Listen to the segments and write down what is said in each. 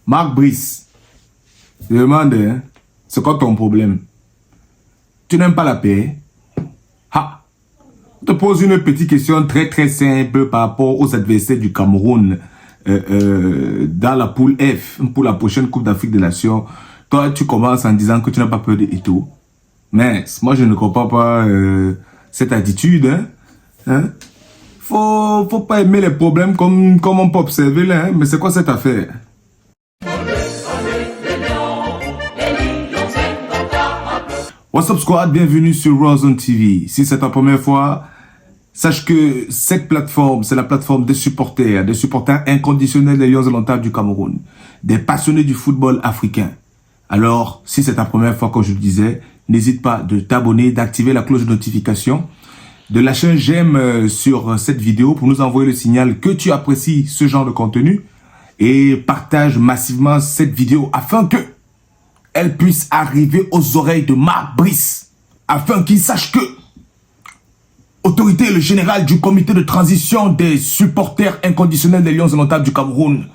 Marc Brice, je demande, hein, c'est quoi ton problème? Tu n'aimes pas la paix? Ha! Je te pose une petite question très simple par rapport aux adversaires du Cameroun dans la poule F pour la prochaine Coupe d'Afrique des Nations. Toi, tu commences en disant que tu n'as pas peur de Eto'o. Mais moi, je ne comprends pas cette attitude. Hein? Faut pas aimer les problèmes comme on peut observer là. Hein? Mais c'est quoi cette affaire? What's up squad, bienvenue sur Rawzone TV. Si c'est ta première fois, sache que cette plateforme, c'est la plateforme des supporters inconditionnels des Lions indomptables du Cameroun, des passionnés du football africain. Alors, si c'est ta première fois, comme je le disais, n'hésite pas de t'abonner, d'activer la cloche de notification, de lâcher un j'aime sur cette vidéo pour nous envoyer le signal que tu apprécies ce genre de contenu et partage massivement cette vidéo afin que elle puisse arriver aux oreilles de Marc Brice, afin qu'il sache que autorité le général du comité de transition des supporters inconditionnels des Lions indomptables du Cameroun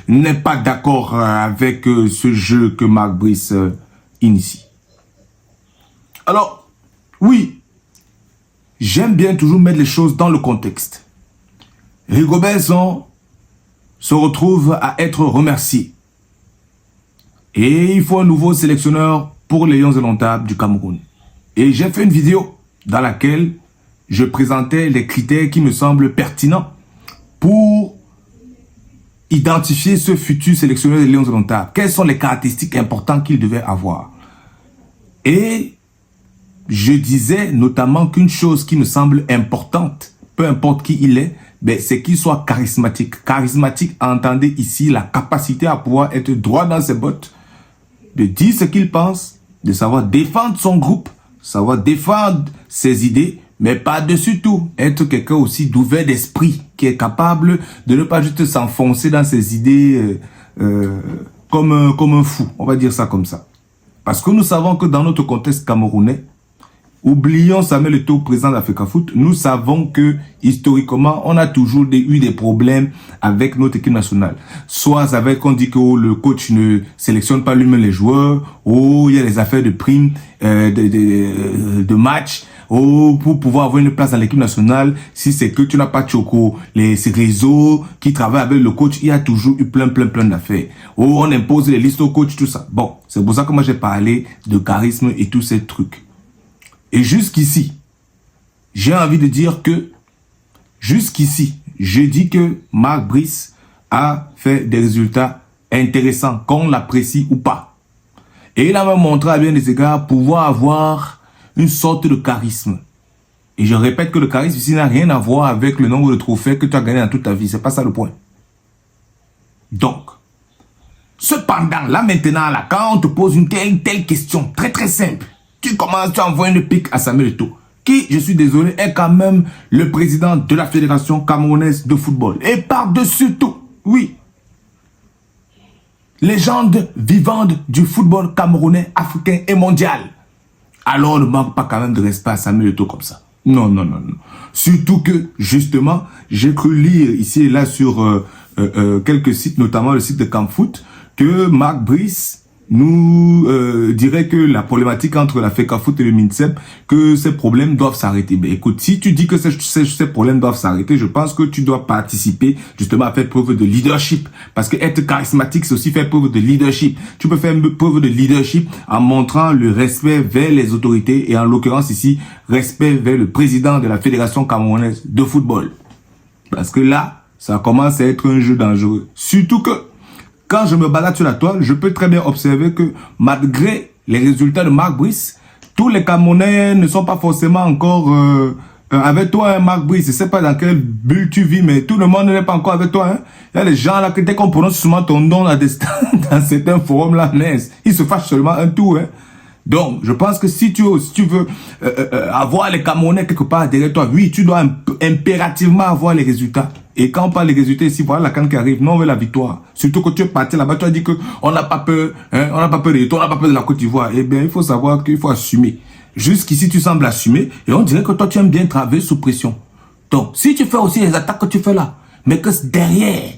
n'est pas d'accord avec ce jeu que Marc Brice initie. Alors, oui, j'aime bien toujours mettre les choses dans le contexte. Rigobert Song se retrouve à être remercié. Et il faut un nouveau sélectionneur pour les Lions indomptables du Cameroun. Et j'ai fait une vidéo dans laquelle je présentais les critères qui me semblent pertinents pour identifier ce futur sélectionneur des Lions indomptables. Quelles sont les caractéristiques importantes qu'il devait avoir? Et je disais notamment qu'une chose qui me semble importante, peu importe qui il est, c'est qu'il soit charismatique. Charismatique, entendez ici la capacité à pouvoir être droit dans ses bottes, de dire ce qu'il pense, de savoir défendre son groupe, savoir défendre ses idées, mais par-dessus tout, être quelqu'un aussi d'ouvert d'esprit, qui est capable de ne pas juste s'enfoncer dans ses idées comme un fou, on va dire ça comme ça. Parce que nous savons que dans notre contexte camerounais, oublions Samuel Eto'o, président d'Africa Foot, nous savons que historiquement, on a toujours eu des problèmes avec notre équipe nationale. Soit avec, on dit que le coach ne sélectionne pas lui-même les joueurs, ou il y a des affaires de primes, de matchs, ou pour pouvoir avoir une place dans l'équipe nationale, si c'est que tu n'as pas Choco, ces réseaux qui travaillent avec le coach, il y a toujours eu plein d'affaires. Ou on impose les listes au coach, tout ça. Bon, c'est pour ça que moi j'ai parlé de charisme et tous ces trucs. Et jusqu'ici, j'ai envie de dire que, jusqu'ici, je dis que Marc Brice a fait des résultats intéressants, qu'on l'apprécie ou pas. Et il a même montré à bien des égards pouvoir avoir une sorte de charisme. Et je répète que le charisme ici n'a rien à voir avec le nombre de trophées que tu as gagné dans toute ta vie. C'est pas ça le point. Donc, cependant, là maintenant, là, quand on te pose une telle question, très simple, tu commences, tu envoies une pique à Samuel Eto'o, qui, je suis désolé, est quand même le président de la Fédération camerounaise de football. Et par-dessus tout, oui, légende vivante du football camerounais, africain et mondial. Alors, on ne manque pas quand même de respect à Samuel Eto'o comme ça. Non. Surtout que, justement, j'ai cru lire ici et là sur quelques sites, notamment le site de Campfoot, que Marc Brice nous dirait que la problématique entre la FECAFOOT et le MINSEP, que ces problèmes doivent s'arrêter. Ben écoute, si tu dis que ces problèmes doivent s'arrêter, je pense que tu dois participer justement à faire preuve de leadership. Parce que être charismatique, c'est aussi faire preuve de leadership. Tu peux faire preuve de leadership en montrant le respect vers les autorités et en l'occurrence ici, respect vers le président de la Fédération camerounaise de football. Parce que là, ça commence à être un jeu dangereux. Surtout que quand je me balade sur la toile, je peux très bien observer que malgré les résultats de Marc Brice, tous les Camerounais ne sont pas forcément encore avec toi, hein, Marc Brice. Je ne sais pas dans quelle bulle tu vis, mais tout le monde n'est pas encore avec toi. Hein. Il y a des gens là, que dès qu'on prononce seulement ton nom là, dans certains forums là, ils se fâchent seulement un tour. Hein. Donc, je pense que si tu veux avoir les Camerounais quelque part derrière toi, oui, tu dois impérativement avoir les résultats. Et quand on parle des résultats ici, voilà la canne qui arrive, non, on veut la victoire. Surtout que tu es parti là-bas, tu as dit qu'on n'a pas peur, hein, on n'a pas peur de toi, on n'a pas peur de la Côte d'Ivoire. Eh bien, il faut savoir qu'il faut assumer. Jusqu'ici, tu sembles assumer et on dirait que toi, tu aimes bien travailler sous pression. Donc, si tu fais aussi les attaques que tu fais là, mais que derrière,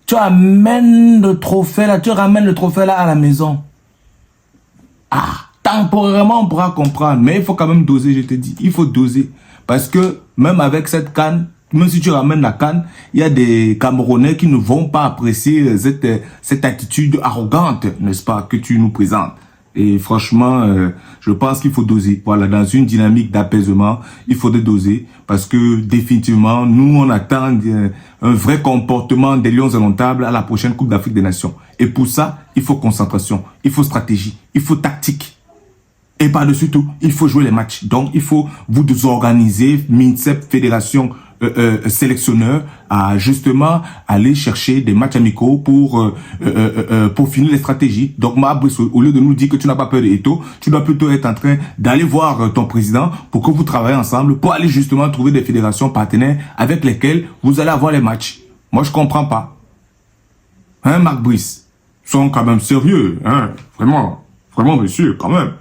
tu tu amènes le trophée là, tu ramènes le trophée là à la maison. Ah, temporairement on pourra comprendre, mais il faut quand même doser, je te dis, il faut doser. Parce que même avec cette CAN, même si tu ramènes la CAN, il y a des Camerounais qui ne vont pas apprécier cette attitude arrogante, n'est-ce pas, que tu nous présentes. Et franchement, je pense qu'il faut doser. Voilà, dans une dynamique d'apaisement, il faut doser. Parce que définitivement, nous, on attend un vrai comportement des Lions indomptables à la prochaine Coupe d'Afrique des Nations. Et pour ça, il faut concentration, il faut stratégie, il faut tactique. Et par-dessus tout, il faut jouer les matchs. Donc, il faut vous organiser, MINSEP, Fédération, sélectionneur, à justement aller chercher des matchs amicaux pour finir les stratégies. Donc, Brice, au lieu de nous dire que tu n'as pas peur de Eto'o, tu dois plutôt être en train d'aller voir ton président pour que vous travaillez ensemble, pour aller justement trouver des fédérations partenaires avec lesquelles vous allez avoir les matchs. Moi, je comprends pas. Hein, Marc Brice? Sont quand même sérieux, hein? Vraiment, monsieur, quand même.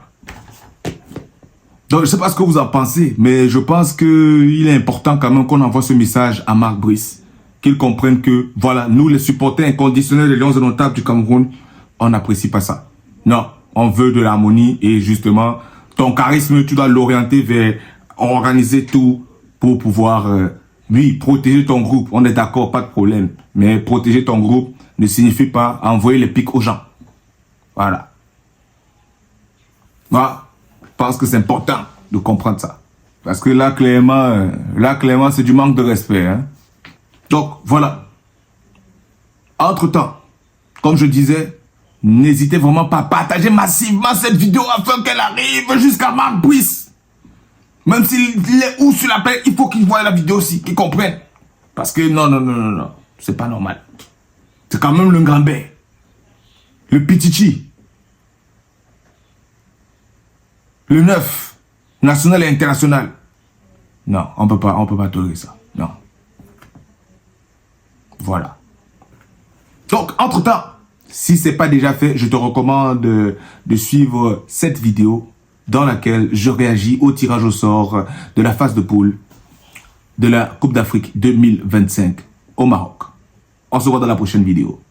Donc, je ne sais pas ce que vous en pensez, mais je pense qu'il est important quand même qu'on envoie ce message à Marc Brice, qu'il comprenne que, voilà, nous, les supporters inconditionnels des Lions indomptables du Cameroun, on n'apprécie pas ça. Non, on veut de l'harmonie et justement, ton charisme, tu dois l'orienter vers organiser tout pour pouvoir, oui, protéger ton groupe. On est d'accord, pas de problème. Mais protéger ton groupe ne signifie pas envoyer les pics aux gens. Voilà. Voilà. Je pense que c'est important de comprendre ça. Parce que là, clairement, c'est du manque de respect. Hein? Donc, voilà. Entre-temps, comme je disais, n'hésitez vraiment pas à partager massivement cette vidéo afin qu'elle arrive jusqu'à Marc Brice. Même s'il est où sur la paix, il faut qu'il voie la vidéo aussi, qu'il comprenne. Parce que non, c'est pas normal. C'est quand même le grand-père. Le Pichichi. Le 9, national et international. Non, on peut pas tolérer ça. Non. Voilà. Donc, entre-temps, si ce n'est pas déjà fait, je te recommande de suivre cette vidéo dans laquelle je réagis au tirage au sort de la phase de poule de la Coupe d'Afrique 2025 au Maroc. On se voit dans la prochaine vidéo.